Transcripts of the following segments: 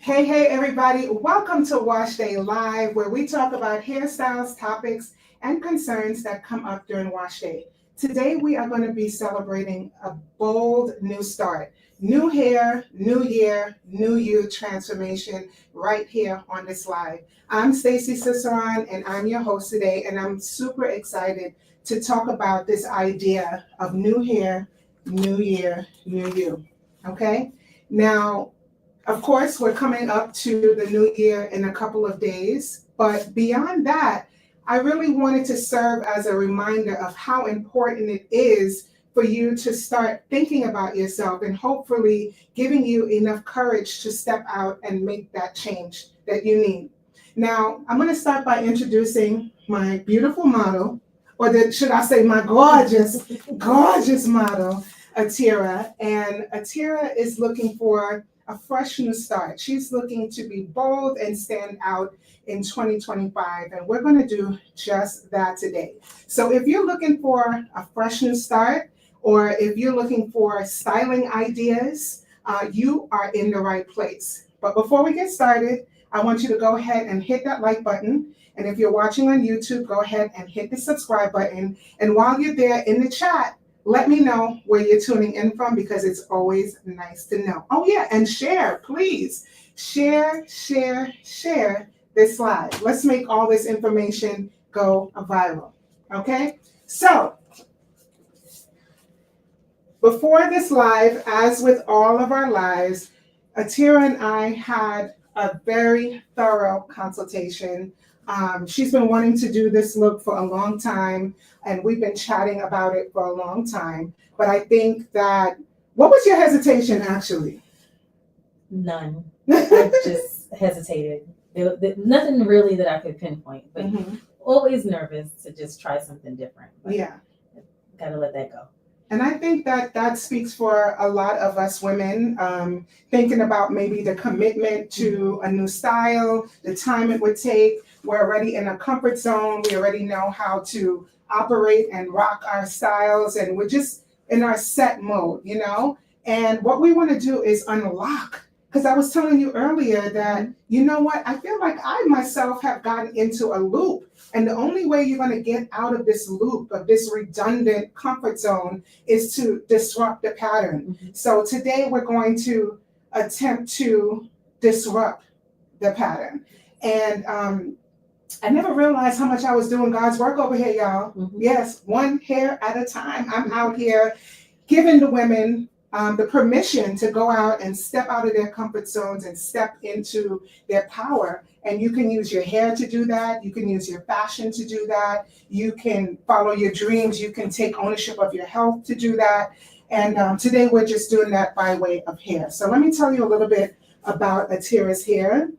Hey, everybody. Welcome to Wash Day Live, where we talk about hairstyles, topics, and concerns that come up during Wash Day. Today, we are going to be celebrating a bold new start. New hair, new year, new you transformation right here on this live. I'm Stacey Ciceron, and I'm your host today, and I'm super excited to talk about this idea of new hair, new year, new you. Okay? Now, of course, we're coming up to the new year in a couple of days, but beyond that, I really wanted to serve as a reminder of how important it is for you to start thinking about yourself and hopefully giving you enough courage to step out and make that change that you need. Now, I'm going to start by introducing my beautiful model, should I say my gorgeous model, Atira. And Atira is looking for a fresh new start. She's looking to be bold and stand out in 2025, and we're going to do just that today. So if you're looking for a fresh new start, or if you're looking for styling ideas, you are in the right place. But before we get started, I want you to go ahead and hit that like button. And if you're watching on YouTube, go ahead and hit the subscribe button. And while you're there in the chat, let me know where you're tuning in from because it's always nice to know. Oh, yeah, and share, please. Share this live. Let's make all this information go viral. Okay? So, before this live, as with all of our lives, Atira and I had a very thorough consultation. She's been wanting to do this look for a long time, and we've been chatting about it for a long time. But I think that, what was your hesitation actually? None. I just hesitated. Nothing really that I could pinpoint, but always nervous to just try something different. But Yeah. Gotta let that go. And I think that that speaks for a lot of us women, thinking about maybe the commitment to a new style, the time it would take. We're already in a comfort zone. We already know how to operate and rock our styles, and we're just in our set mode, you know? And what we want to do is unlock. Because I was telling you earlier that, you know what, I feel like I myself have gotten into a loop. And the only way you're going to get out of this loop, of this redundant comfort zone, is to disrupt the pattern. So today we're going to attempt to disrupt the pattern. And I never realized how much I was doing God's work over here, y'all. Yes, one hair at a time. I'm out here giving the women the permission to go out and step out of their comfort zones and step into their power. And you can use your hair to do that. You can use your fashion to do that. You can follow your dreams. You can take ownership of your health to do that. And today we're just doing that by way of hair. So let me tell you a little bit about Atira's hair.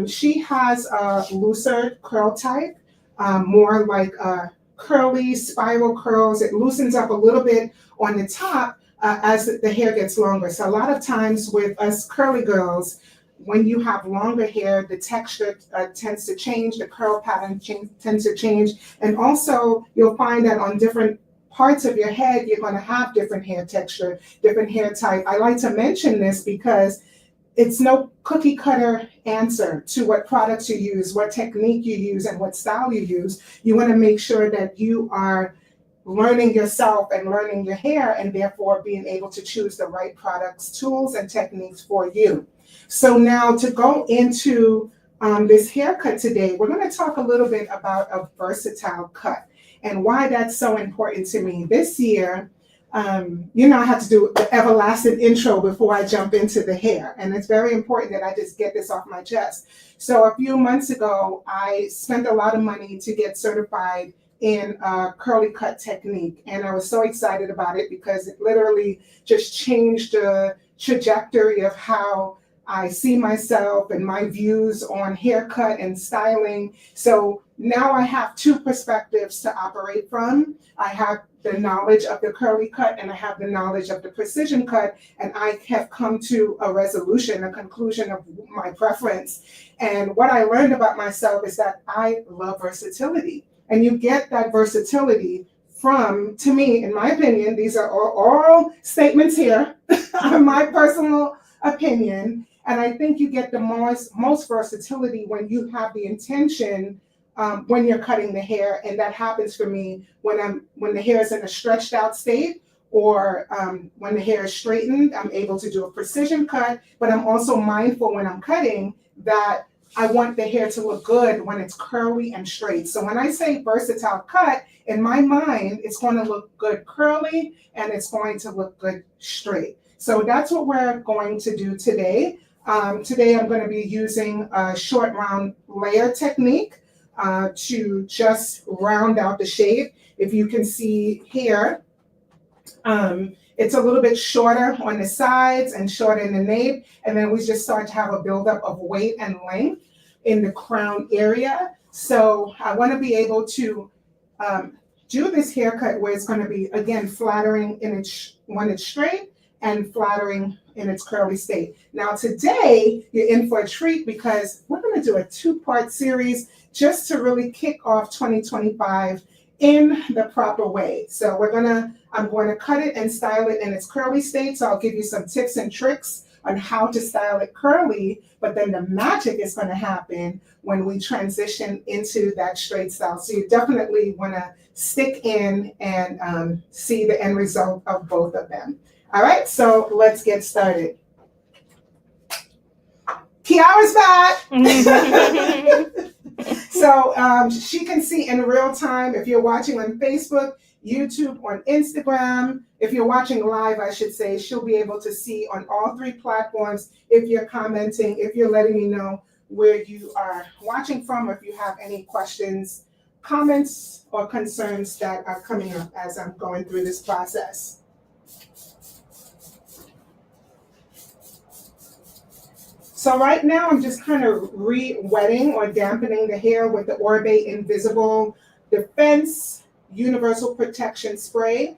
She has a looser curl type, more like curly spiral curls. It loosens up a little bit on the top as the hair gets longer. So a lot of times with us curly girls, when you have longer hair, the texture tends to change, the curl pattern tends to change. And also you'll find that on different parts of your head, you're going to have different hair texture, different hair type. I like to mention this because it's no cookie cutter answer to what products you use, what technique you use, and what style you use. You want to make sure that you are learning yourself and learning your hair, and therefore being able to choose the right products, tools, and techniques for you. So now to go into this haircut today, we're going to talk a little bit about a versatile cut and why that's so important to me. This year, I have to do the everlasting intro before I jump into the hair. And it's very important that I just get this off my chest. So a few months ago, I spent a lot of money to get certified in a curly cut technique. And I was so excited about it because it literally just changed the trajectory of how I see myself and my views on haircut and styling. So now I have two perspectives to operate from. I have the knowledge of the curly cut and I have the knowledge of the precision cut. And I have come to a resolution, a conclusion of my preference. And what I learned about myself is that I love versatility. And you get that versatility from, to me, in my opinion, these are all statements here, my personal opinion. And I think you get the most versatility when you have the intention when you're cutting the hair, and that happens for me when the hair is in a stretched out state, or when the hair is straightened. I'm able to do a precision cut, but I'm also mindful when I'm cutting that I want the hair to look good when it's curly and straight. So when I say versatile cut, in my mind, it's going to look good curly and it's going to look good straight. So that's what we're going to do today. Today I'm going to be using a short round layer technique to just round out the shape. If you can see here, it's a little bit shorter on the sides and shorter in the nape, and then we just start to have a buildup of weight and length in the crown area. So I want to be able to do this haircut where it's going to be, again, flattering in its when it's straight and flattering in its curly state. Now today you're in for a treat because we're going to do a two-part series just to really kick off 2025 in the proper way. So I'm going to cut it and style it in its curly state. So I'll give you some tips and tricks on how to style it curly, but then the magic is going to happen when we transition into that straight style. So you definitely want to stick in and see the end result of both of them. All right, so let's get started. Kiara's back. So she can see in real time if you're watching on Facebook, YouTube, on Instagram. If you're watching live, I should say, she'll be able to see on all three platforms if you're commenting, if you're letting me know where you are watching from, or if you have any questions, comments, or concerns that are coming up as I'm going through this process. So right now I'm just kind of re-wetting or dampening the hair with the Oribe Invisible Defense Universal Protection Spray.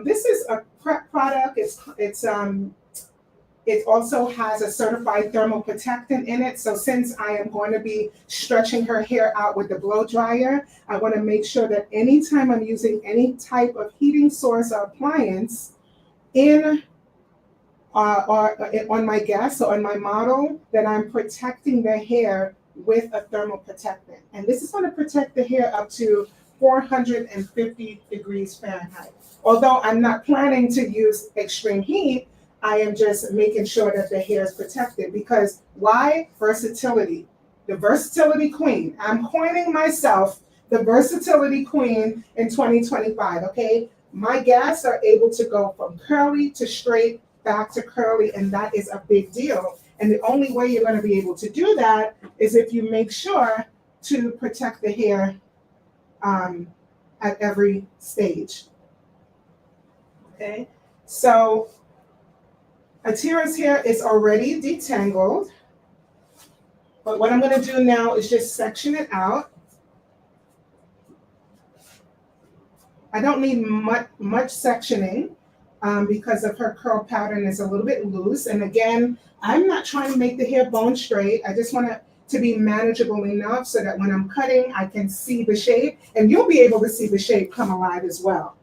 This is a prep product. It also has a certified thermal protectant in it. So since I am going to be stretching her hair out with the blow dryer, I want to make sure that anytime I'm using any type of heating source or appliance or on my guest or on my model, that I'm protecting the hair with a thermal protectant. And this is going to protect the hair up to 450 degrees Fahrenheit. Although I'm not planning to use extreme heat, I am just making sure that the hair is protected. Because why? Versatility. The versatility queen. I'm coining myself the versatility queen in 2025, okay? My guests are able to go from curly to straight, back to curly, and that is a big deal. And the only way you're going to be able to do that is if you make sure to protect the hair at every stage. Okay, so Atira's hair is already detangled, but what I'm going to do now is just section it out. I don't need much sectioning. Because of her curl pattern is a little bit loose. And again, I'm not trying to make the hair bone straight. I just want it to be manageable enough so that when I'm cutting, I can see the shape, and you'll be able to see the shape come alive as well.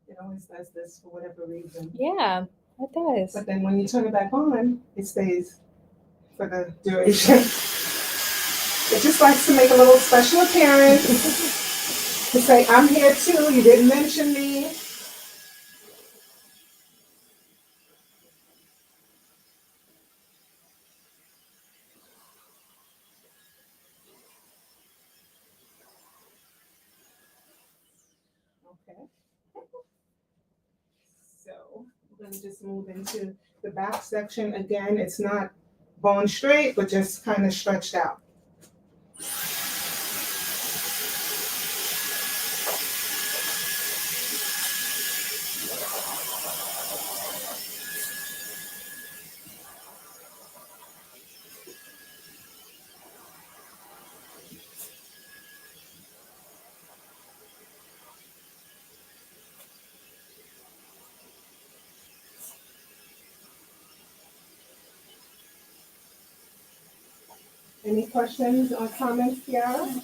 It always does this for whatever reason. Yeah, it does. But then when you turn it back on, it stays for the duration. It just likes to make a little special appearance to say, I'm here too, you didn't mention me. Okay. So Let me just move into the back section. Again, it's not bone straight, but just kind of stretched out. Any questions or comments, Kiara?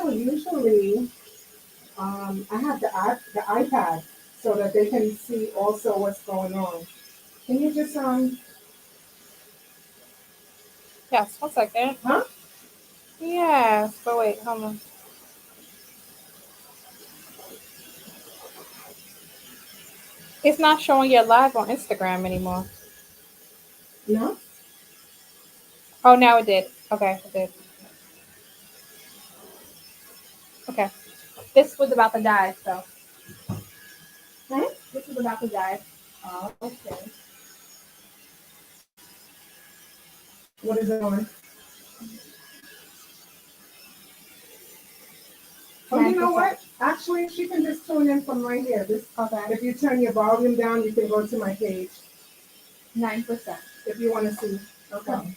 Usually, I have the iPad so that they can see also what's going on. Can you just Yes, 1 second. huh? Yes, but wait, hold on. It's not showing your live on Instagram anymore. No? Oh, now it did. Okay, it did. Okay. This was about to die, so. Hmm? This was about to die. Oh, okay. What is it on? Oh, you know 9%. what? Actually, she can just tune in from right here. Okay. If you turn your volume down, you can go to my page 9%. if you want to see. Okay.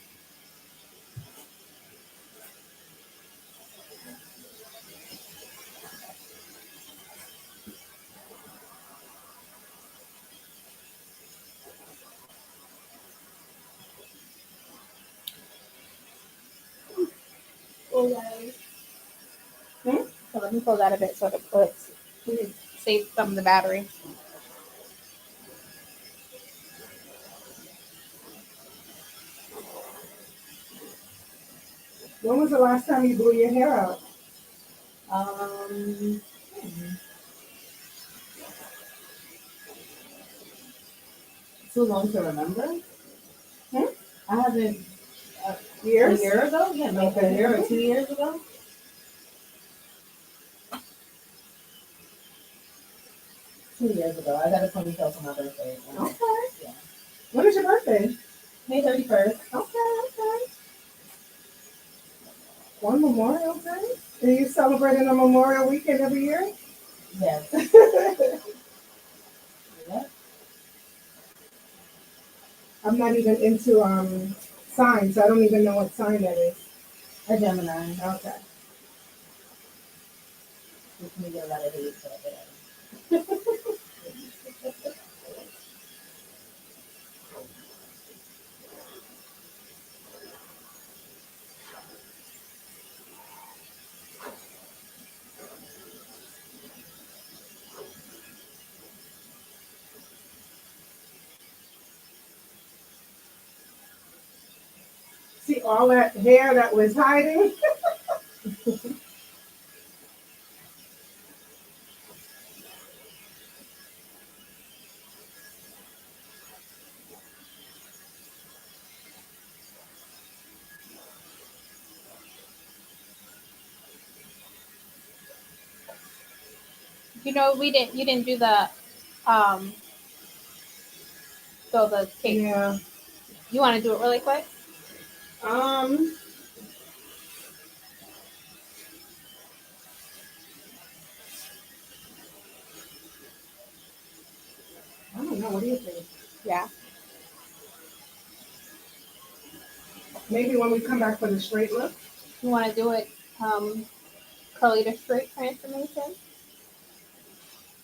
Hmm? So let me pull that a bit so it puts save some of the battery. When was the last time you blew your hair out? Um, too long to remember. Hmm? I haven't. A Years? year ago? Yeah, maybe Okay. a year or 2 years ago. 2 years ago. I got a ponytail for my birthday. Okay. Yeah. When is your birthday? May 31st. Okay. One Memorial Day? Are you celebrating a Memorial Weekend every year? Yes. Yeah. I'm not even into signs. I don't even know what sign that is. A Gemini. Okay. Which we get a lot of hate for that. See all that hair that was hiding? You know, you didn't do the um so the cake. Yeah. You want to do it really quick? Um, I don't know. What do you think? Yeah. Maybe when we come back for the straight look? You want to do it curly to straight transformation?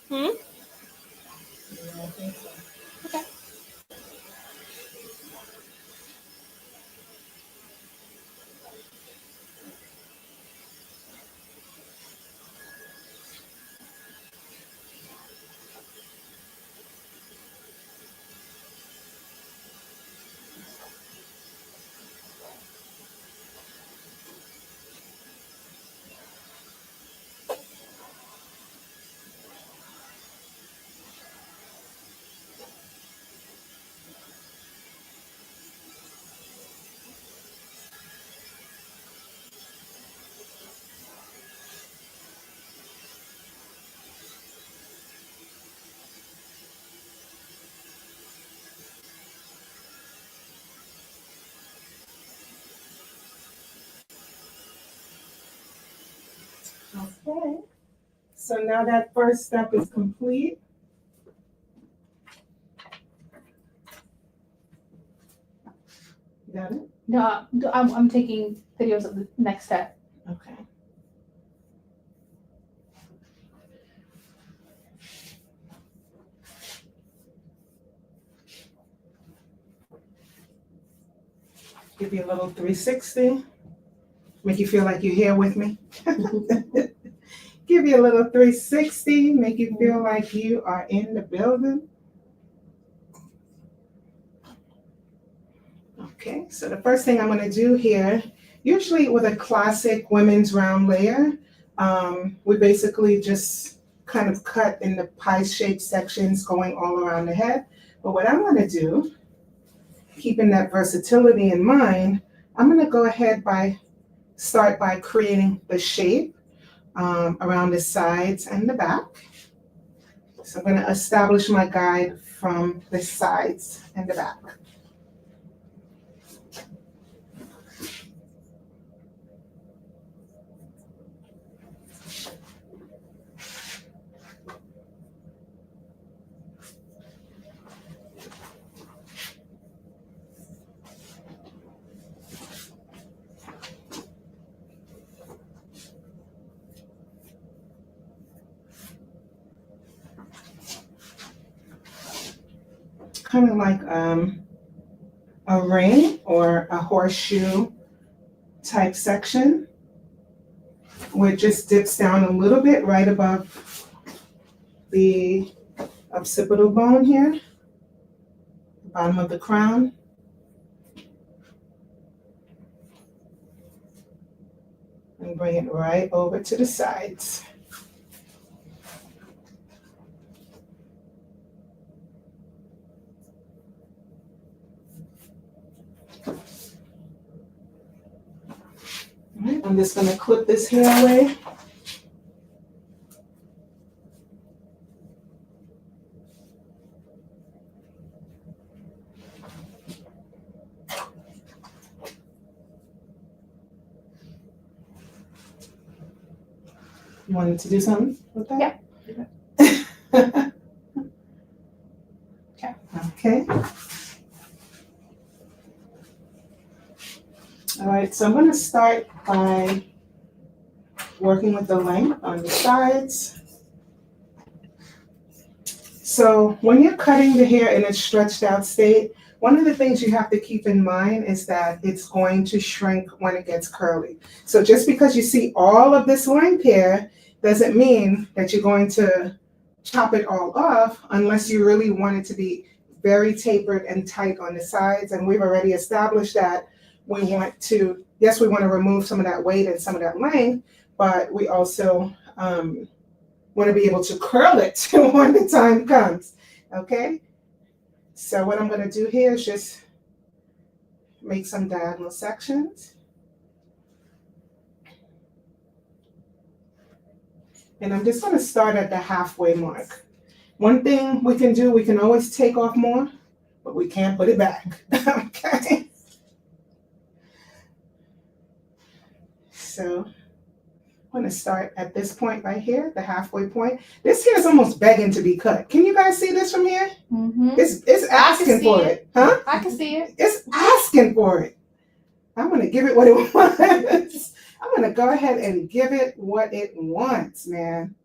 Hmm? Yeah, I think so. Okay. Okay. So now that first step is complete. Got it? No, I'm taking videos of the next step. Okay. Give you a little 360. Make you feel like you're here with me. Give you a little 360. Make you feel like you are in the building. Okay, so the first thing I'm going to do here, usually with a classic women's round layer, we basically just kind of cut in the pie-shaped sections going all around the head. But what I'm going to do, keeping that versatility in mind, I'm going to go ahead start by creating the shape around the sides and the back. So I'm going to establish my guide from the sides and the back. Kind of like a ring or a horseshoe type section where it just dips down a little bit right above the occipital bone here, the bottom of the crown. And bring it right over to the sides. All right, I'm just going to clip this hair away. You wanted to do something with that? Yeah. Okay. All right, so I'm going to start by working with the length on the sides. So when you're cutting the hair in a stretched out state, one of the things you have to keep in mind is that it's going to shrink when it gets curly. So just because you see all of this length here doesn't mean that you're going to chop it all off unless you really want it to be very tapered and tight on the sides. And we've already established that we want to, yes, we want to remove some of that weight and some of that length, but we also want to be able to curl it when the time comes, okay? So what I'm going to do here is just make some diagonal sections. And I'm just going to start at the halfway mark. One thing we can do, we can always take off more, but we can't put it back, okay? So I'm going to start at this point right here, the halfway point. This here is almost begging to be cut. Can you guys see this from here? Mm-hmm. It's asking see for it, huh? I can see it. It's asking for it. I'm going to give it what it wants. I'm going to go ahead and give it what it wants, man.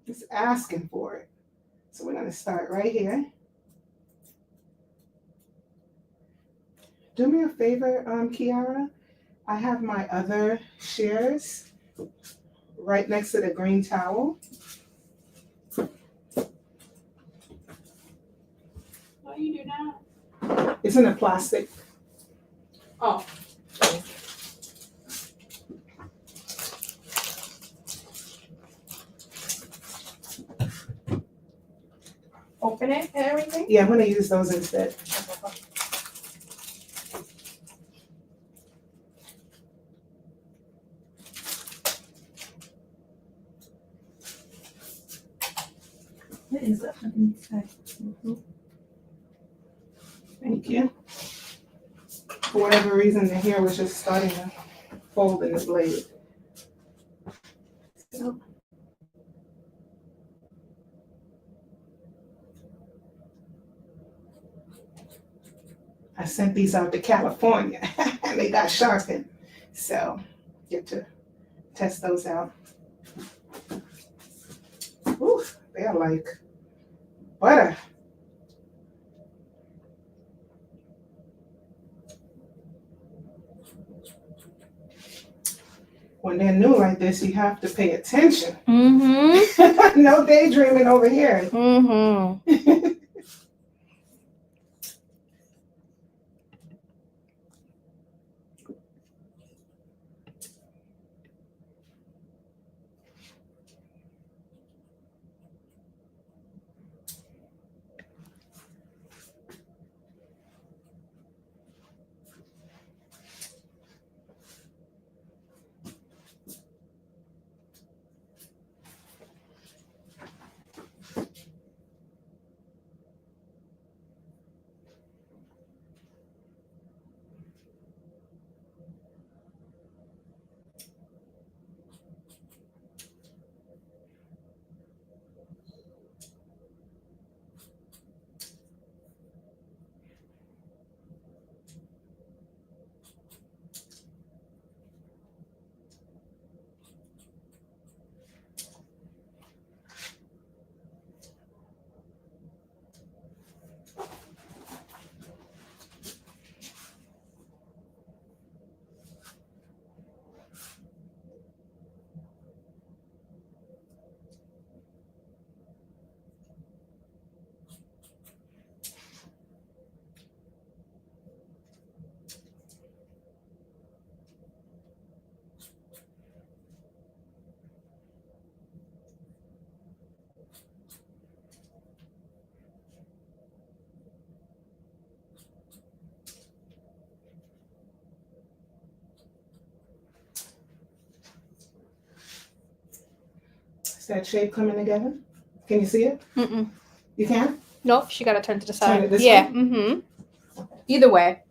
It's asking for it. So we're going to start right here. Do me a favor, Kiara. I have my other shears right next to the green towel. Why you do that? It's in a plastic. Oh. Open it and everything? Yeah, I'm going to use those instead. What is that? Thank you. For whatever reason, the hair was just starting to fold in the blade. Yep. I sent these out to California and they got sharpened. So get to test those out. Ooh, they're like butter. When they're new like this, you have to pay attention. Mm-hmm. No daydreaming over here. Mm-hmm. Is that shape coming together? Can you see it? Mm-mm. You can? Nope, she got to turn to the Turn side. it this Yeah. way? Mm-hmm. Either way,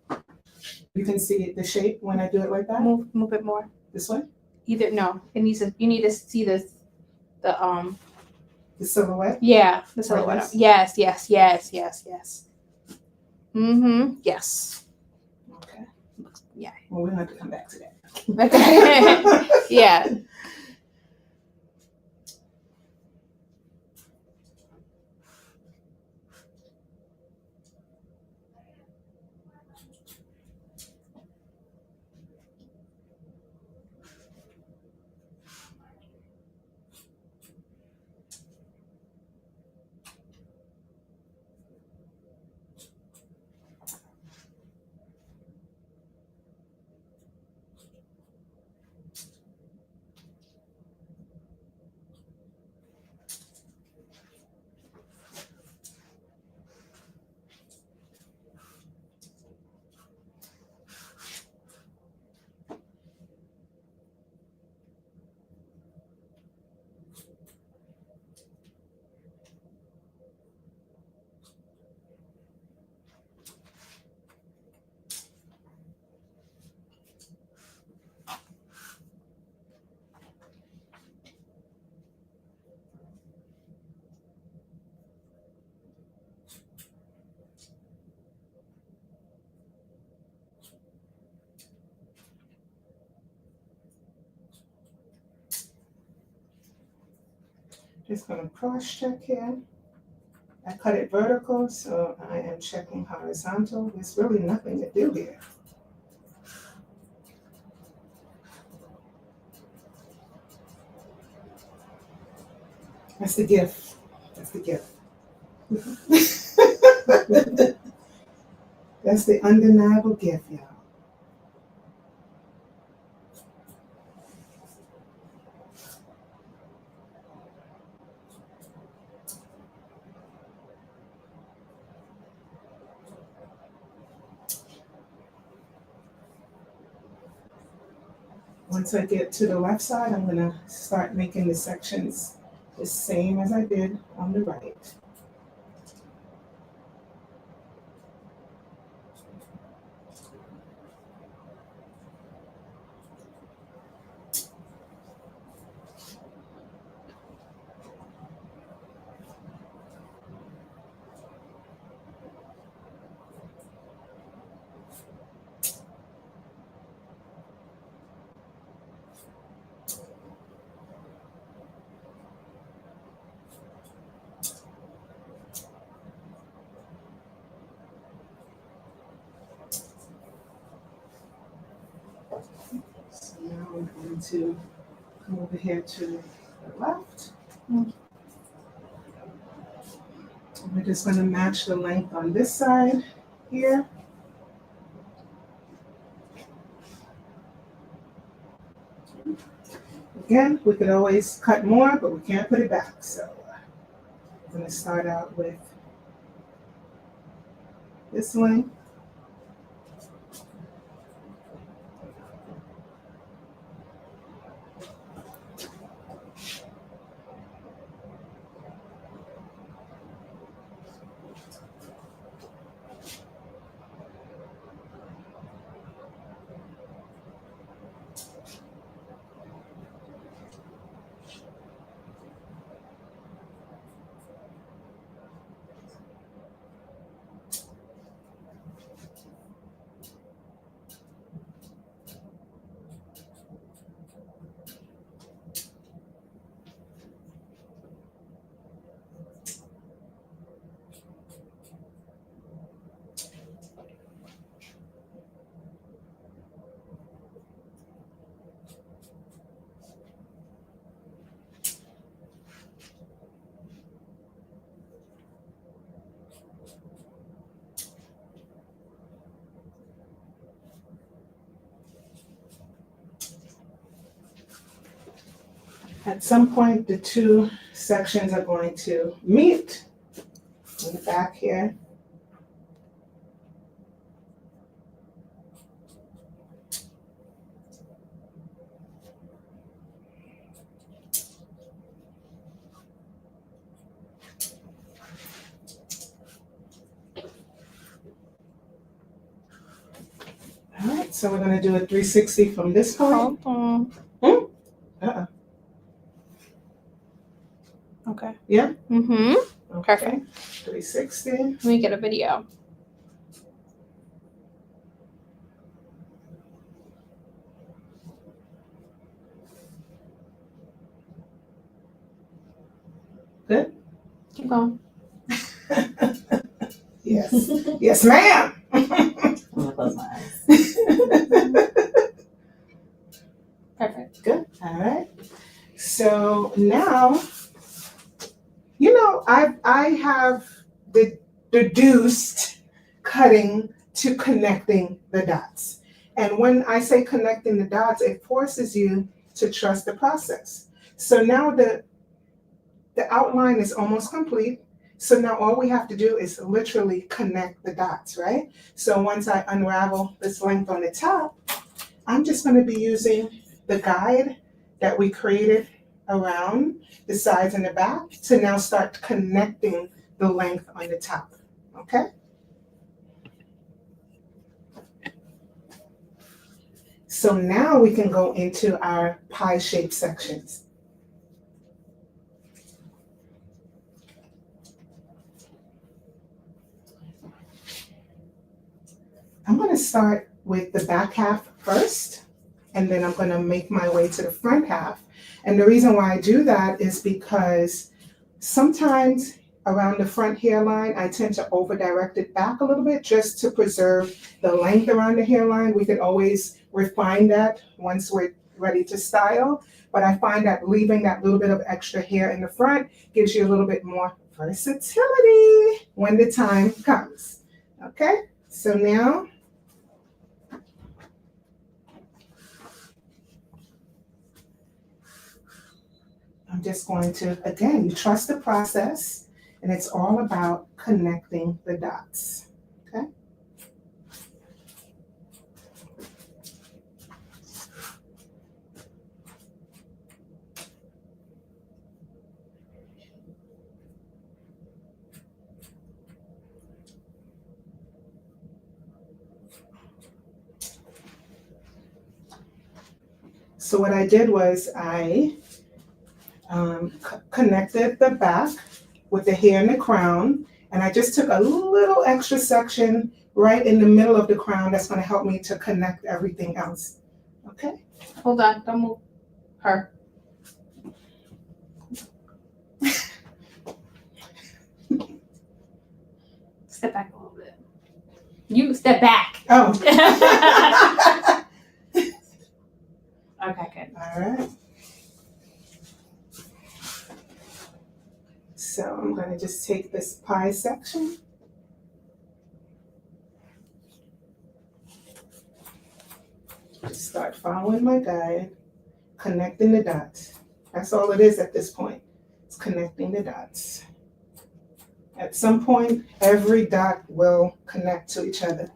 You can see the shape when I do it like that? move it more. This way? Either no, it needs to. You need to see the The silhouette? yeah, the silhouette. this? Yes, yes, yes, yes, yes. Mm-hmm. Yes. Okay. Yeah. Well, we'll have to come back to that. Okay. Yeah. Just gonna cross check here. I cut it vertical, so I am checking horizontal. There's really nothing to do here. That's the gift. That's the gift. That's the undeniable gift, y'all. Once I get to the left side, I'm gonna start making the sections the same as I did on the right. going to come over here to the left. We're just going to match the length on this side here. Again, we could always cut more, but we can't put it back. So I'm going to start out with this length. At some point, the two sections are going to meet in the back here. All right, so we're going to do a 360 from this point. Uh-uh. Okay. Yeah? Mm-hmm. Okay. Perfect. 360. Let me get a video. Good? Keep going. Yes. Yes, ma'am. I'm gonna close my eyes. Perfect. Good. All right. So now, I have deduced cutting to connecting the dots. And when I say connecting the dots, it forces you to trust the process. So now the outline is almost complete. So now all we have to do is literally connect the dots, right? So once I unravel this length on the top, I'm just going to be using the guide that we created around the sides and the back to now start connecting the length on the top, okay? So now we can go into our pie-shaped sections. I'm going to start with the back half first, and then I'm going to make my way to the front half. And the reason why I do that is because sometimes around the front hairline, I tend to over-direct it back a little bit just to preserve the length around the hairline. We could always refine that once we're ready to style, but I find that leaving that little bit of extra hair in the front gives you a little bit more versatility when the time comes, okay? So now, I'm just going to, again, you trust the process, and it's all about connecting the dots, okay? So what I did was I connected the back with the hair and the crown, and I just took a little extra section right in the middle of the crown that's going to help me to connect everything else. Okay? Hold on. Don't move her. Step back a little bit. You step back. Oh. Okay, good. All So I'm gonna just take this pie section. Just start following my guide, connecting the dots. That's all it is at this point. It's connecting the dots. At some point, every dot will connect to each other.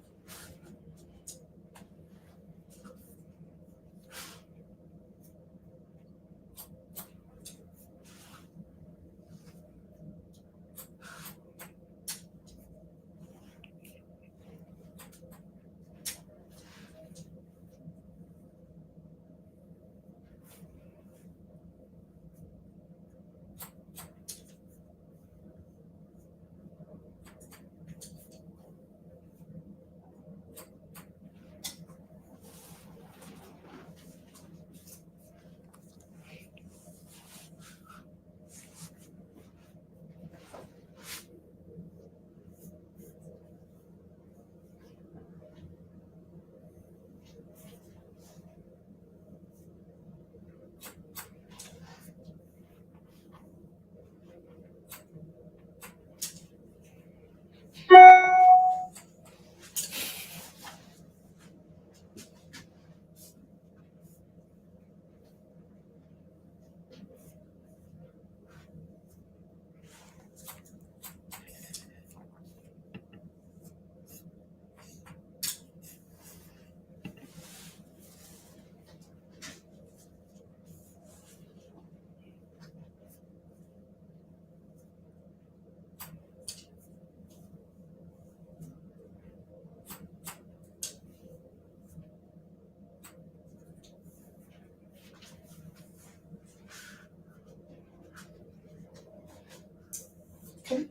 Okay.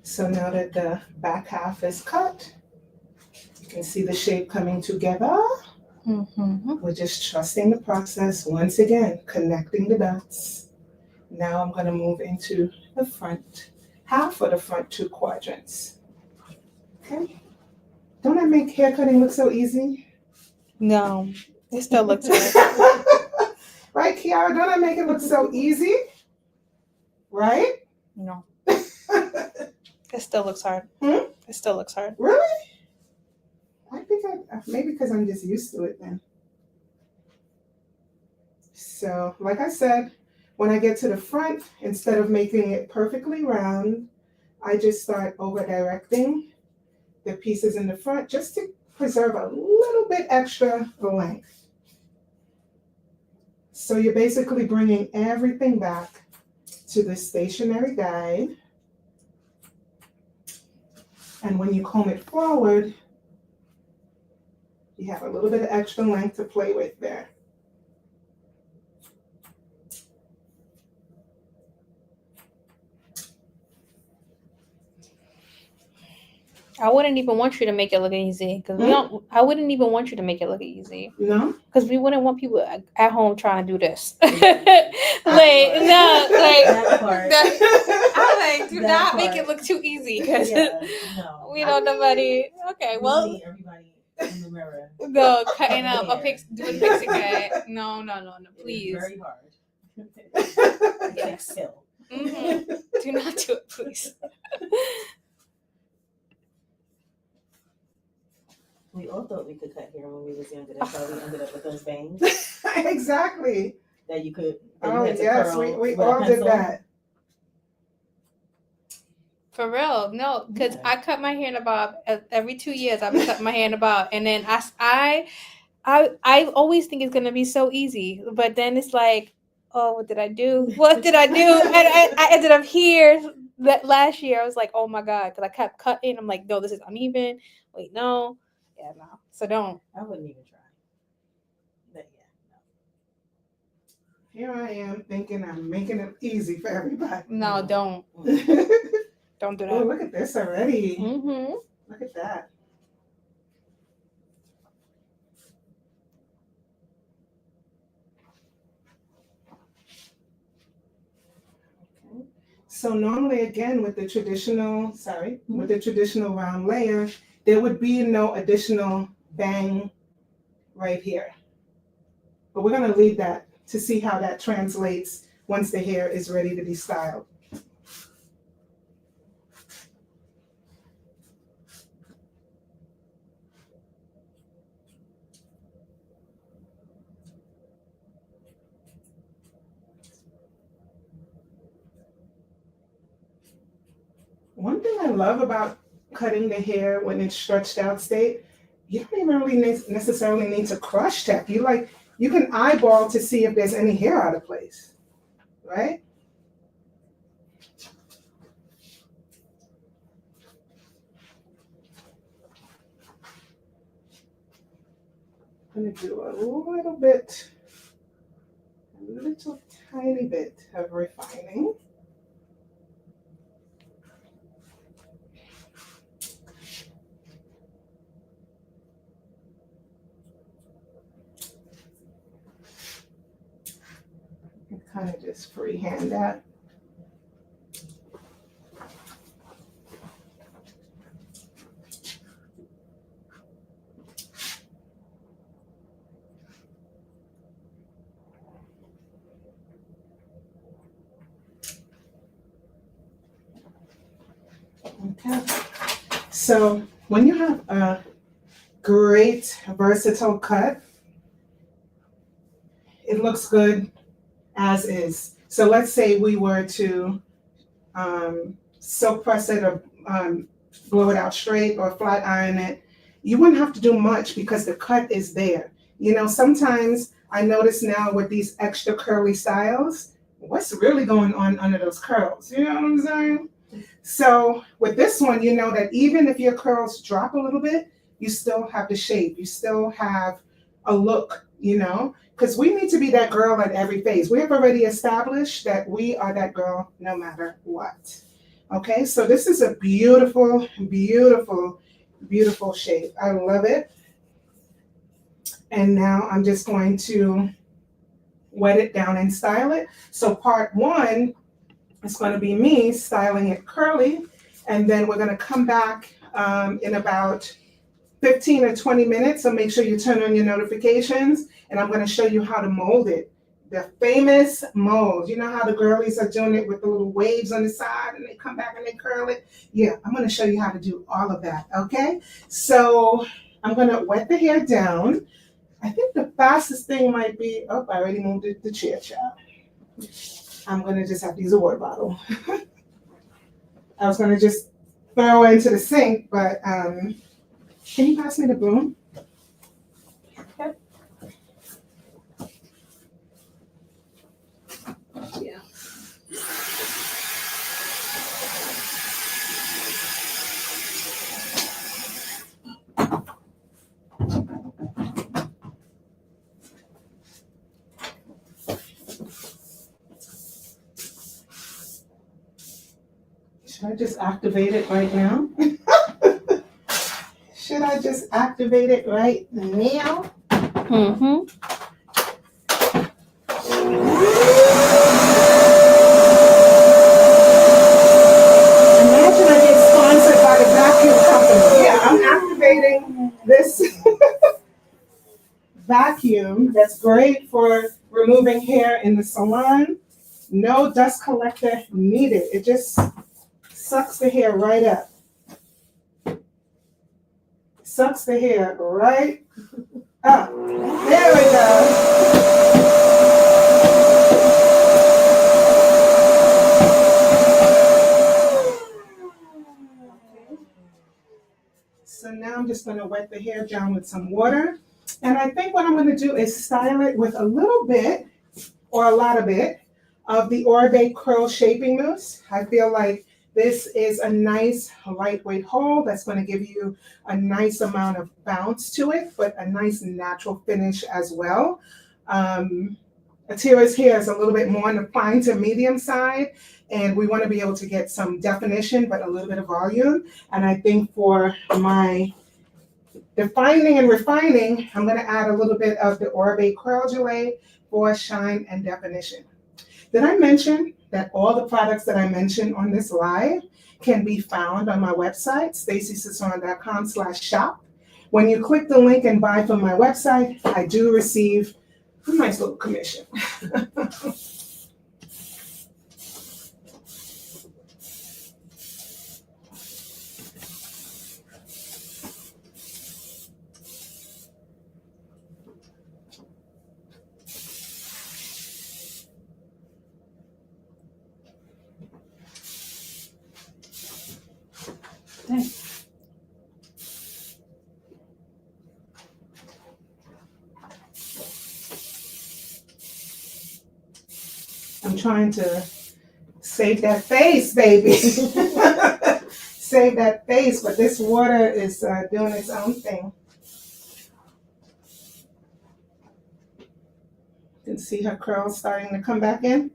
So now that the back half is cut, you can see the shape coming together. We're just trusting the process. Once again, connecting the dots. Now I'm gonna move into the front half of the front two quadrants. Okay. Don't I make hair cutting look so easy? No, it still looks good. Right, Kiara? Don't I make it look so easy? Right? No, it still looks hard. Hmm? It still looks hard. Really? I think maybe because I'm just used to it then. So, like I said, when I get to the front, instead of making it perfectly round, I just start over directing the pieces in the front just to preserve a little bit extra length. So you're basically bringing everything back to the stationary guide. And when you comb it forward, you have a little bit of extra length to play with there. I wouldn't even want you to make it look easy because we don't. I wouldn't even want you to make it look easy No? because we wouldn't want people at home trying to do this. like That part. I'm like, do That not make part. it look too easy because Yeah, no. we don't nobody. Okay, We well, need everybody in the mirror. no cutting up a Hair. doing pixie cut. No, It is please. very hard. It takes skill. Do not do it, please. We all thought we could cut hair when we was younger. That's how we ended up with those bangs Exactly. that you could. That Oh, you had to yes, curl we with a all did pencil. that. For real, no, because Yeah. I cut my hair in a bob every 2 years. I've been cutting my hair in a bob, and then I always think it's gonna be so easy, but then it's like, oh, what did I do? What did I do? And I ended up here that last year. I was like, oh my god, because I kept cutting. I'm like, no, this is uneven. Wait, no, yeah, no. So don't. I wouldn't even try. But yeah, Here I am thinking I'm making it easy for everybody. No, don't. Oh, Don't do that. look at this already. Mm-hmm. Look at that. Okay. So normally, again, with the traditional, with the traditional round layer, there would be no additional bang right here. But we're gonna leave that to see how that translates once the hair is ready to be styled. One thing I love about cutting the hair when it's stretched out state, you don't even really necessarily need to crush tech. You can eyeball to see if there's any hair out of place, right? I'm gonna do a little tiny bit of refining. And kind of just freehand that. Okay. So when you have a great versatile cut, it looks good as is. So let's say we were to silk press it or blow it out straight or flat iron it. You wouldn't have to do much because the cut is there. You know, sometimes I notice now with these extra curly styles, what's really going on under those curls? You know what I'm saying? So with this one, you know that even if your curls drop a little bit, you still have the shape. You still have a look, you know, because we need to be that girl at every phase. We have already established that we are that girl no matter what. Okay, so this is a beautiful, beautiful, beautiful shape. I love it. And now I'm just going to wet it down and style it. So part one is going to be me styling it curly, and then we're going to come back in about 15 or 20 minutes. So make sure you turn on your notifications, and I'm going to show you how to mold it. The famous mold. You know how the girlies are doing it with the little waves on the side and they come back and they curl it? Yeah, I'm going to show you how to do all of that, okay? So I'm going to wet the hair down. I think the fastest thing might be, I already moved the chair, child. I'm going to just have to use a water bottle. I was going to just throw it into the sink, but can you pass me the broom? Yeah. Should I just activate it right now? Should I just activate it right now? Mm-hmm. Imagine I get sponsored by the vacuum company. Yeah, I'm activating this vacuum that's great for removing hair in the salon. No dust collector needed. It just sucks the hair right up. Sucks the hair right up. There we go. So now I'm just going to wet the hair down with some water. And I think what I'm going to do is style it with a little bit or a lot of it of the Oribe Curl Shaping Mousse. I feel like this is a nice lightweight hold that's going to give you a nice amount of bounce to it, but a nice natural finish as well. Atira's hair is a little bit more on the fine to medium side, and we want to be able to get some definition, but a little bit of volume. And I think for my defining and refining, I'm going to add a little bit of the Oribe Curl Gelée for shine and definition. Did I mention that all the products that I mentioned on this live can be found on my website, stacycesson.com/shop. When you click the link and buy from my website, I do receive a nice little commission. trying to save that face, baby. Save that face, but this water is doing its own thing. You can see her curls starting to come back in.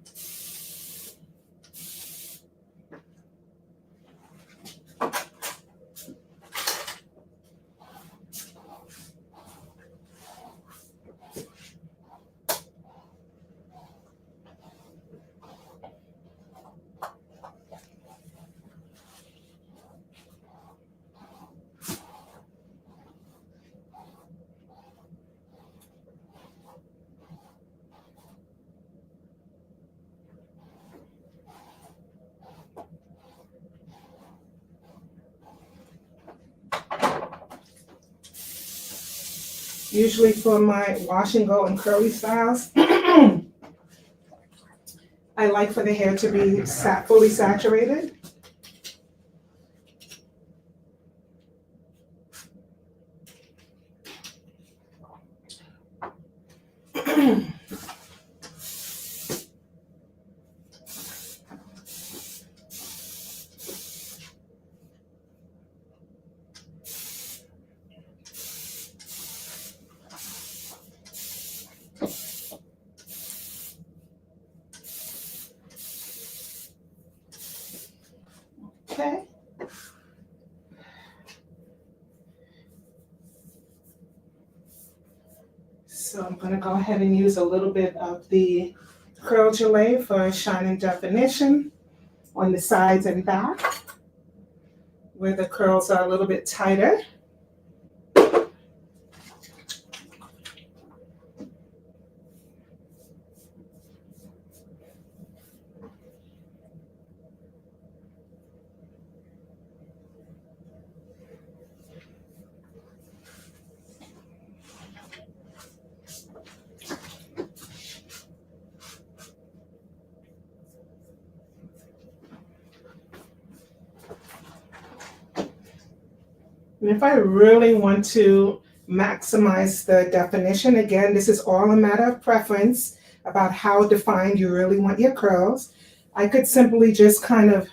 Usually for my wash and go and curly styles, I like for the hair to be fully saturated. Okay. So I'm gonna go ahead and use a little bit of the Curl Gelée for shine and definition on the sides and back, where the curls are a little bit tighter. And if I really want to maximize the definition, again, this is all a matter of preference about how defined you really want your curls. I could simply just kind of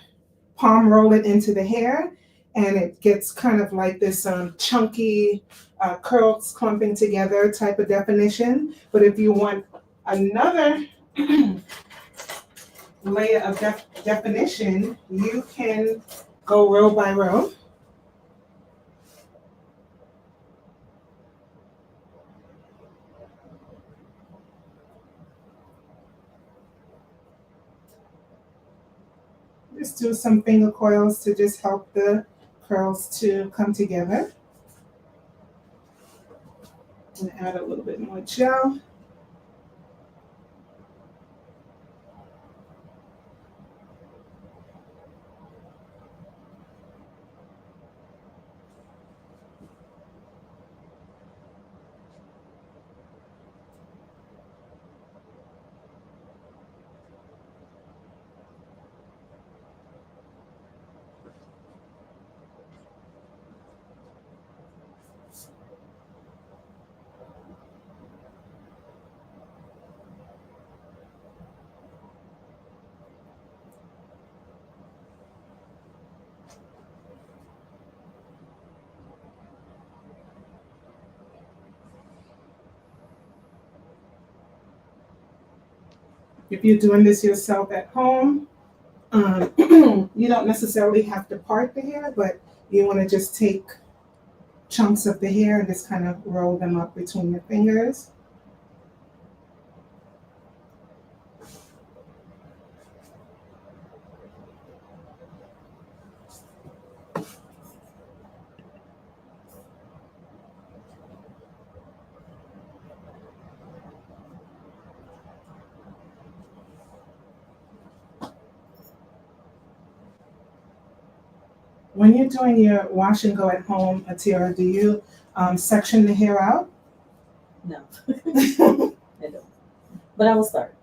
palm roll it into the hair, and it gets kind of like this chunky curls clumping together type of definition. But if you want another layer of definition, you can go row by row. Just do some finger coils to just help the curls to come together. And add a little bit more gel. If you're doing this yourself at home, you don't necessarily have to part the hair, but you want to just take chunks of the hair and just kind of roll them up between your fingers. When you're doing your wash and go at home, Atira, do you section the hair out? No, I don't. But I will start.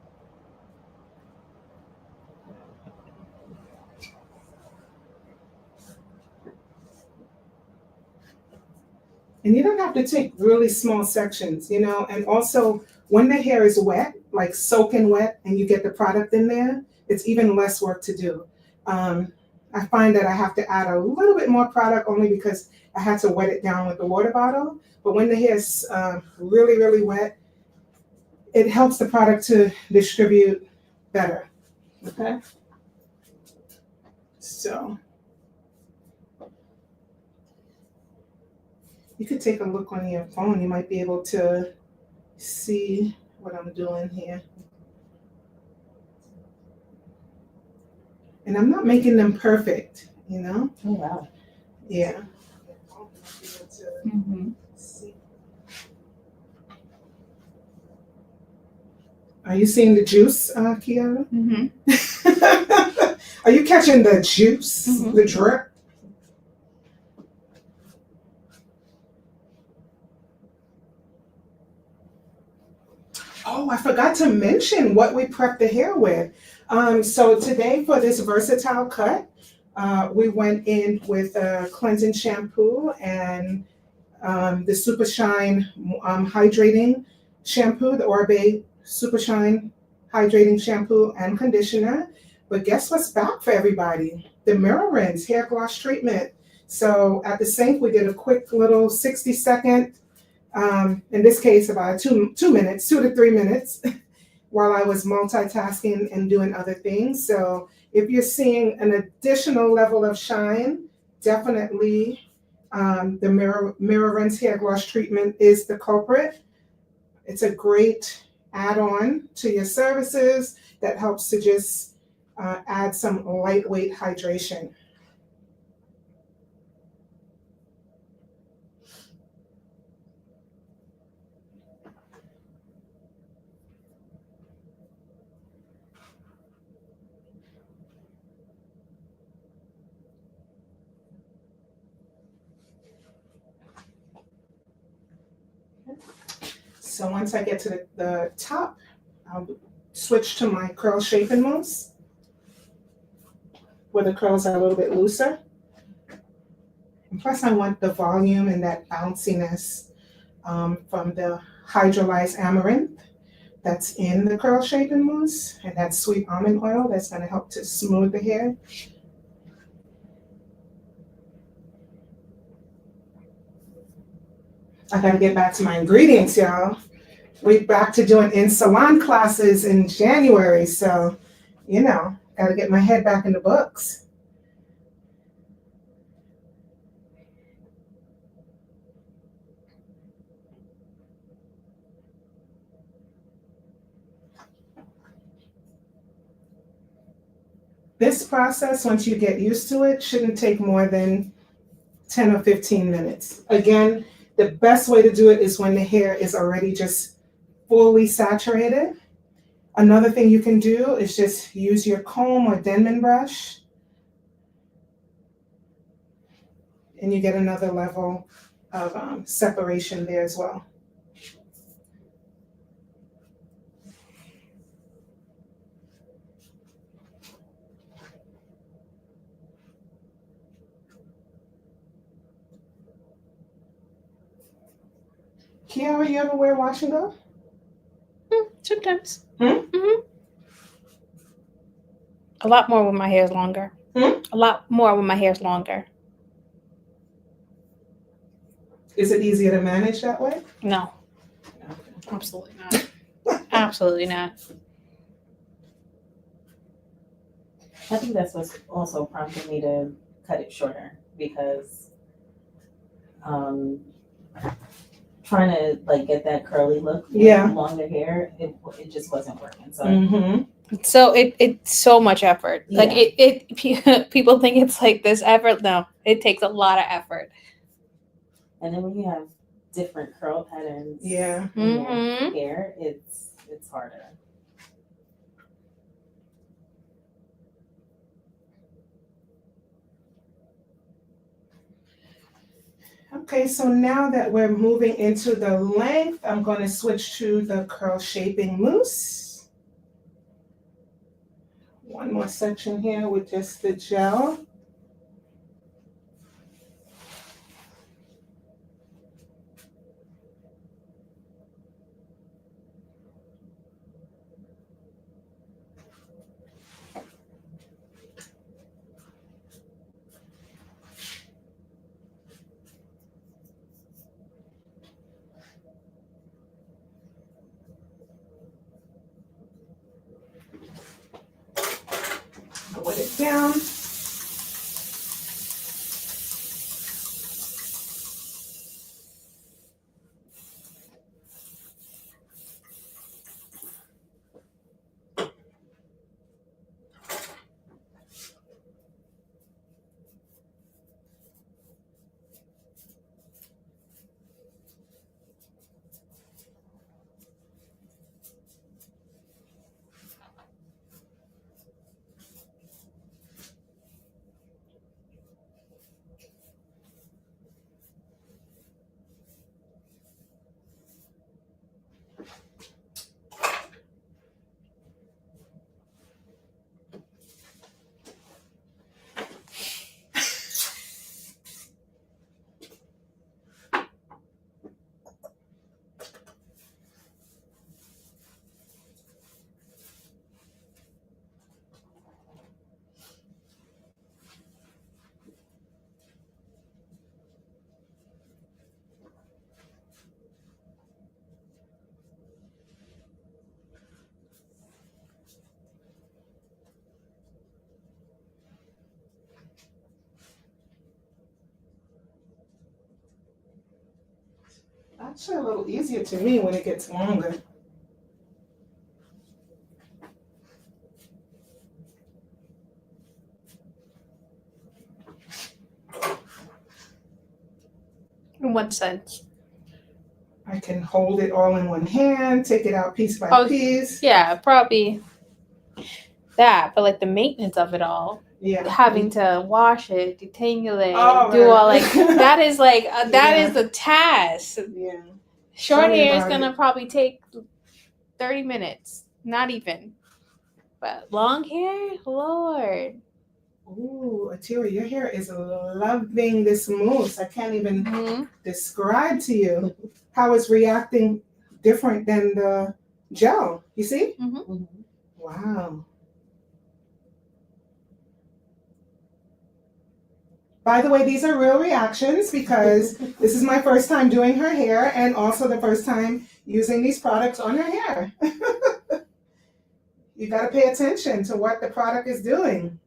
And you don't have to take really small sections, you know, and also when the hair is wet, like soaking wet and you get the product in there, it's even less work to do. I find that I have to add a little bit more product only because I had to wet it down with the water bottle. But when the hair is really, really wet, it helps the product to distribute better. Okay? So you could take a look on your phone. You might be able to see what I'm doing here. And I'm not making them perfect, you know? Oh, wow. Yeah. Mm-hmm. Are you seeing the juice, Kiara? Mm-hmm. Are you catching the juice, Mhm. the drip? Oh, I forgot to mention what we prep the hair with. So today for this versatile cut, we went in with a cleansing shampoo and the Super Shine hydrating shampoo, the Orbe Super Shine hydrating shampoo and conditioner. But guess what's back for everybody? The Mirror Rinse hair gloss treatment. So at the sink, we did a quick little 60-second, in this case, about 2 minutes, 2 to 3 minutes, while I was multitasking and doing other things. So if you're seeing an additional level of shine, definitely the Mirror Rinse hair gloss treatment is the culprit. It's a great add-on to your services that helps to just add some lightweight hydration. So once I get to the top, I'll switch to my curl shaping mousse, where the curls are a little bit looser. And plus I want the volume and that bounciness from the hydrolyzed amaranth that's in the curl shaping mousse, and that sweet almond oil that's gonna help to smooth the hair. I gotta get back to my ingredients, y'all. We're back to doing in salon classes in January, so gotta get my head back in the books. This process, once you get used to it, shouldn't take more than 10 or 15 minutes. Again, the best way to do it is when the hair is already just fully saturated. Another thing you can do is just use your comb or Denman brush, and you get another level of separation there as well. Kiara, you ever wear wash and go? Sometimes. Hmm? Mm-hmm. A lot more when my hair is longer. Hmm? A lot more when my hair is longer. Is it easier to manage that way? No, absolutely not. Absolutely not. I think that's what's also prompted me to cut it shorter because trying to like get that curly look with Yeah. longer hair, it just wasn't working. So So it's so much effort. Like Yeah. people think it's like this effort. No, it takes a lot of effort. and then when you have different curl patterns Yeah. in your Mm-hmm. hair, it's harder. Okay, so now that we're moving into the length, I'm going to switch to the curl shaping mousse. One more section here with just the gel. wet it down. Actually, a little easier to me when it gets longer. In what sense? I can hold it all in one hand, take it out piece by Oh, piece. Yeah, probably that, but like the maintenance of it all, Yeah. having to wash it, detangle it, Oh, do all right. like that is like that Yeah. is a task. Yeah. Short Tell me hair is about gonna it. probably take 30 minutes, not even. But long hair, Lord. Ooh, Atira, your hair is loving this mousse. I can't even Mhm. describe to you how it's reacting different than the gel. You see? Mhm. Wow. By the way, these are real reactions because this is my first time doing her hair and also the first time using these products on her hair. You got to pay attention to what the product is doing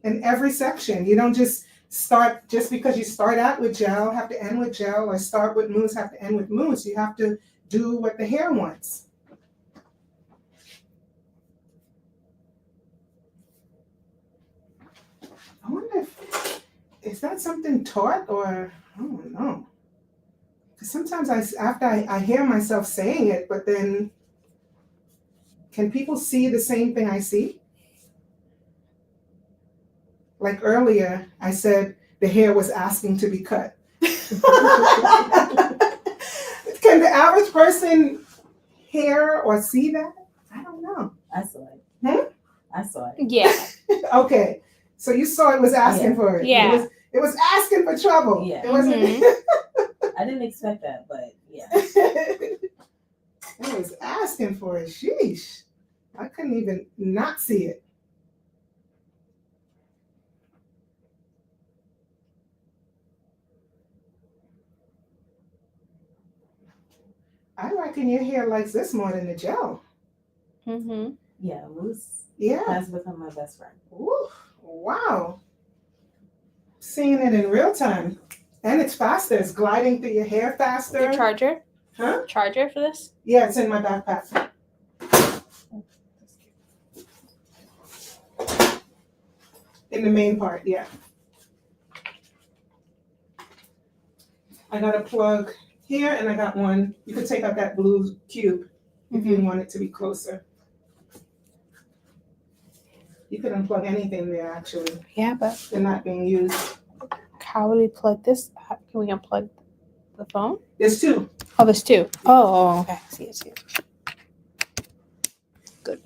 in every section. You don't just start, just because you start out with gel, have to end with gel, or start with mousse, have to end with mousse. You have to do what the hair wants. I wonder if, is that something taught or, I don't know. Because sometimes after I hear myself saying it, but then can people see the same thing I see? Like earlier, I said the hair was asking to be cut. Can the average person hear or see that? I don't know. I saw it. Hmm? I saw it. Yeah. Okay, so you saw it was asking Yeah. for it. Yeah. It was asking for trouble. Yeah. It wasn't. I didn't expect that, but yeah. It was asking for it. Sheesh. I couldn't even not see it. I reckon your hair likes this more than the gel. Mm-hmm. Yeah, mousse Yeah. has become my best friend. Ooh, wow. Seeing it in real time. And it's faster. It's gliding through your hair faster. Your charger? Huh? Charger for this? Yeah, it's in my backpack. In the main part, yeah. I got a plug here and I got one. You could take out that blue cube if you want it to be closer. You could unplug anything there actually. Yeah, but They're not being used. how would we plug this? Can we unplug the phone? There's two. Oh, there's two. Oh, okay. See it. Good.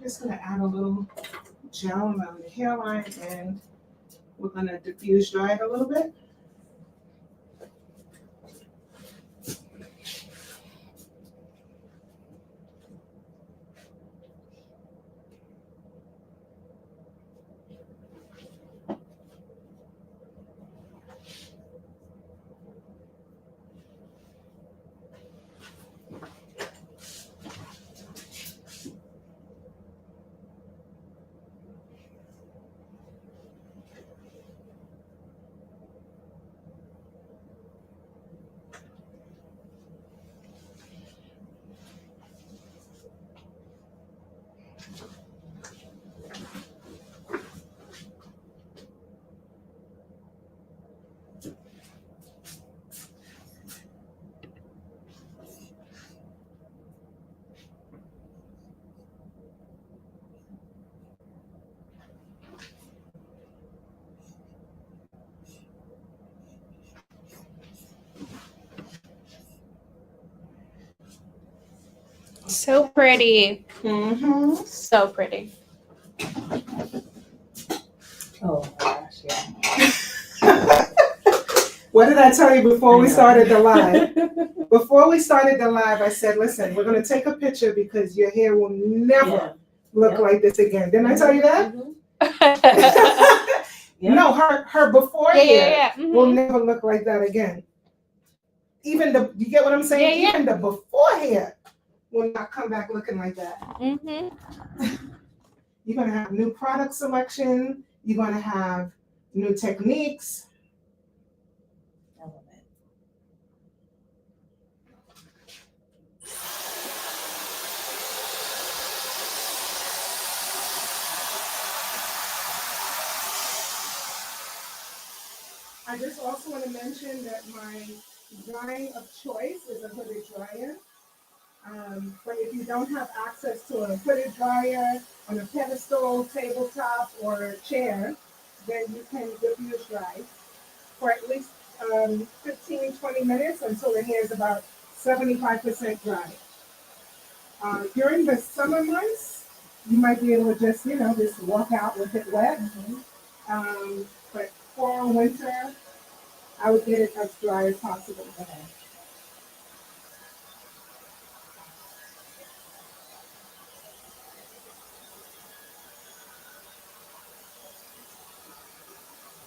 Just gonna add a little gel around the hairline and we're gonna diffuse dry it a little bit. So pretty. Mm-hmm. So pretty. Oh my gosh, yeah. What did I tell you before we I know. started the live? Before we started the live, I said, listen, we're gonna take a picture because your hair will never Yeah. look Yep. like this again. Didn't I tell you that? Mhm. yeah, No, her before yeah, hair yeah. will Mhm. never look like that again. Even you get what I'm saying? Yeah, yeah. Even the before hair will not come back looking like that. Mhm. You're gonna have new product selection. You're gonna have new techniques. I love it. I just also want to mention that my drying of choice is a hooded dryer. But if you don't have access to a hooded dryer on a pedestal, tabletop, or chair, then you can diffuse dry for at least 15, 20 minutes until the hair is about 75% dry. During the summer months, you might be able to just walk out with it wet. But fall, winter, I would get it as dry as possible. Okay.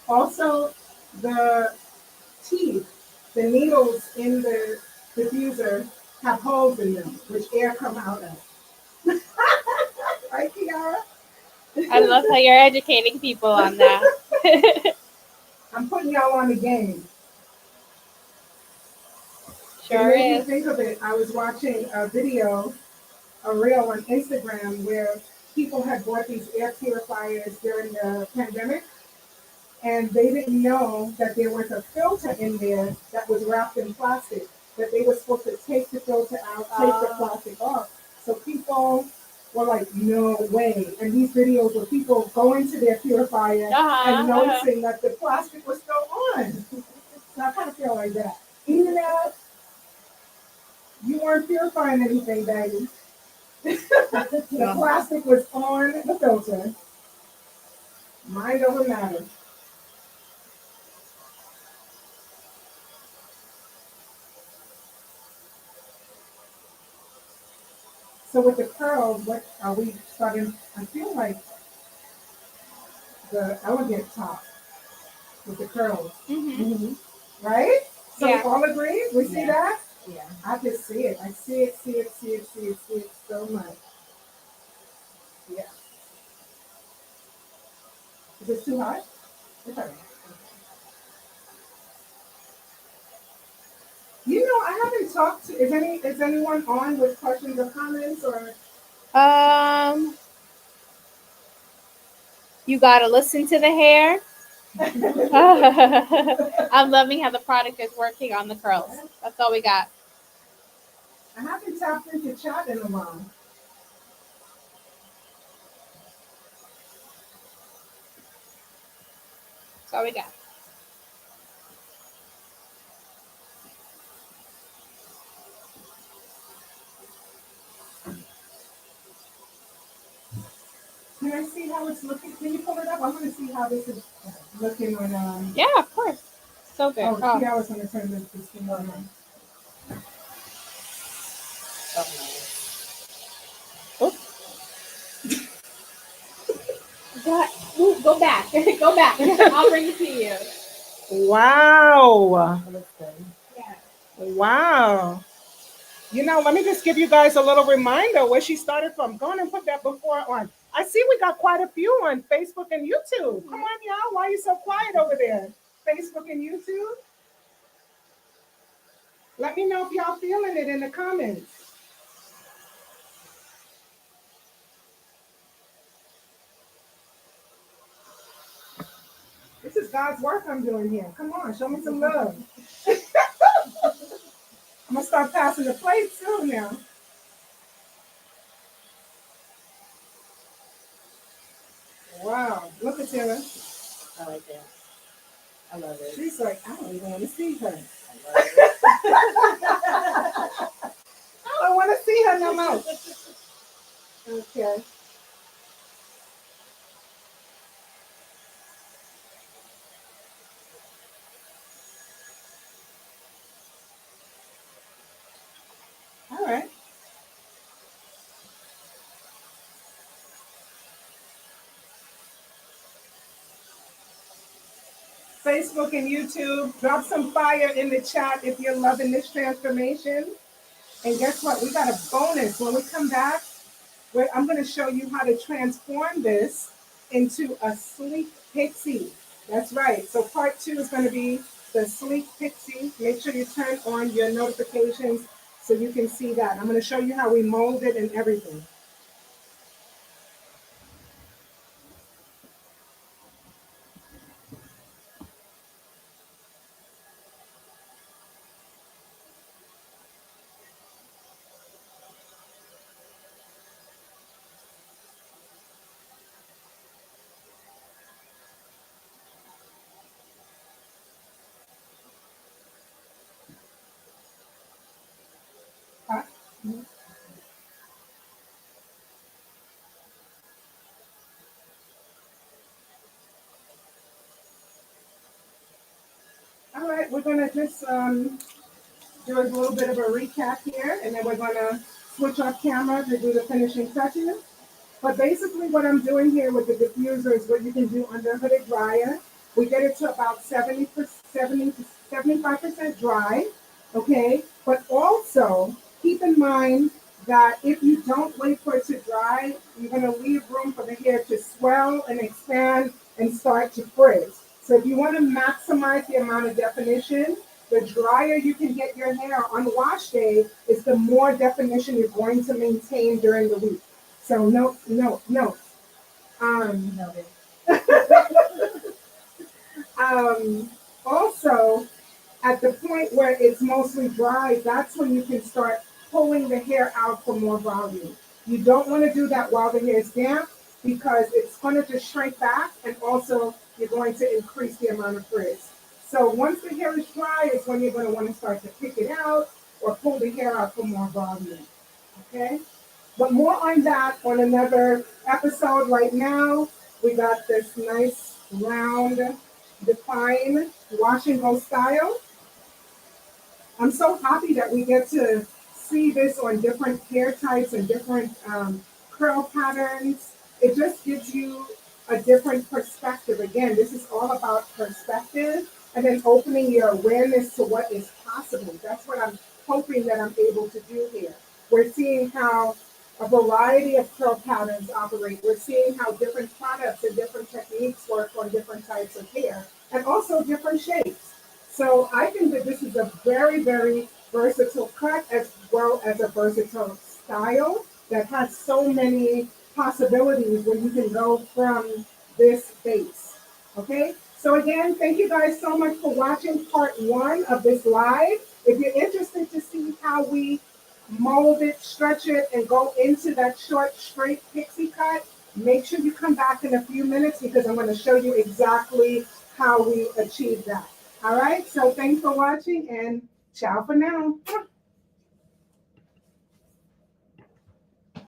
Also, the teeth, the needles in the diffuser have holes in them, which air come out of. Right, Kiara? I love how you're educating people on that. I'm putting y'all on the game. Sure It made me is. think of it. I was watching a video, a reel on Instagram where people had bought these air purifiers during the pandemic, and they didn't know that there was a filter in there that was wrapped in plastic, that they were supposed to take the filter out, take the plastic off. So people were like, no way. And these videos were people going to their purifier and noticing that the plastic was still on. So I kind of feel like that. Even though you weren't purifying anything, baby. The plastic was on the filter. Mind over matter. So with the curls, what are we starting? I feel like the elegant top with the curls, Mhm. right? So we Yeah. all agree? We see Yeah. that? Yeah. I can see it. I see it so much. Yeah. Is this too hot? It's all right. You know, I haven't talked to, is anyone on with questions or comments or? You gotta listen to the hair. I'm loving how the product is working on the curls. That's all we got. I haven't tapped into chat in a while. That's all we got. I see how it's looking? Can you pull it up? I want to see how this is looking on. Yeah, of course. So good. Oh, Oh, see, I was going to turn this thing on. go back. Go back. I'll bring it to you. Wow. It looks good. Yeah. Wow. You know, let me just give you guys a little reminder where she started from. Go on and put that before on. I see we got quite a few on Facebook and YouTube. Come on, y'all. Why are you so quiet over there? Facebook and YouTube? Let me know if y'all feeling it in the comments. This is God's work I'm doing here. Come on, show me some love. I'm going to start passing the plate soon now. Wow. Look at Taylor. I like that. I love it. She's like, I don't even want to see her. I love it. I don't want to see her no more. Okay. All right. Facebook and YouTube, drop some fire in the chat if you're loving this transformation. And guess what? We got a bonus. When we come back, I'm going to show you how to transform this into a sleek pixie. That's right. So part 2 is going to be the sleek pixie. Make sure you turn on your notifications so you can see that. I'm going to show you how we mold it and everything. All right, we're going to just do a little bit of a recap here, and then we're going to switch off camera to do the finishing touches. But basically what I'm doing here with the diffuser is what you can do under a hooded dryer. We get it to about 70 to 75% dry, okay? But also keep in mind that if you don't wait for it to dry, you're gonna leave room for the hair to swell and expand and start to frizz. So if you wanna maximize the amount of definition, the drier you can get your hair on wash day is the more definition you're going to maintain during the week. So no. Noted. Also, at the point where it's mostly dry, that's when you can start pulling the hair out for more volume. You don't want to do that while the hair is damp because it's going to just shrink back, and also you're going to increase the amount of frizz. So once the hair is dry is when you're going to want to start to pick it out or pull the hair out for more volume. Okay? But more on that on another episode. Right now, we got this nice round, defined wash and go style. I'm so happy that we get to see this on different hair types and different curl patterns. It just gives you a different perspective. Again, this is all about perspective and then opening your awareness to what is possible. That's what I'm hoping that I'm able to do here. We're seeing how a variety of curl patterns operate. We're seeing how different products and different techniques work on different types of hair and also different shapes. So I think that this is a very, very versatile cut as well as a versatile style that has so many possibilities when you can go from this base. Okay? So again, thank you guys so much for watching part 1 of this live. If you're interested to see how we mold it, stretch it, and go into that short, straight pixie cut, make sure you come back in a few minutes because I'm going to show you exactly how we achieve that. All right, so thanks for watching and ciao for now.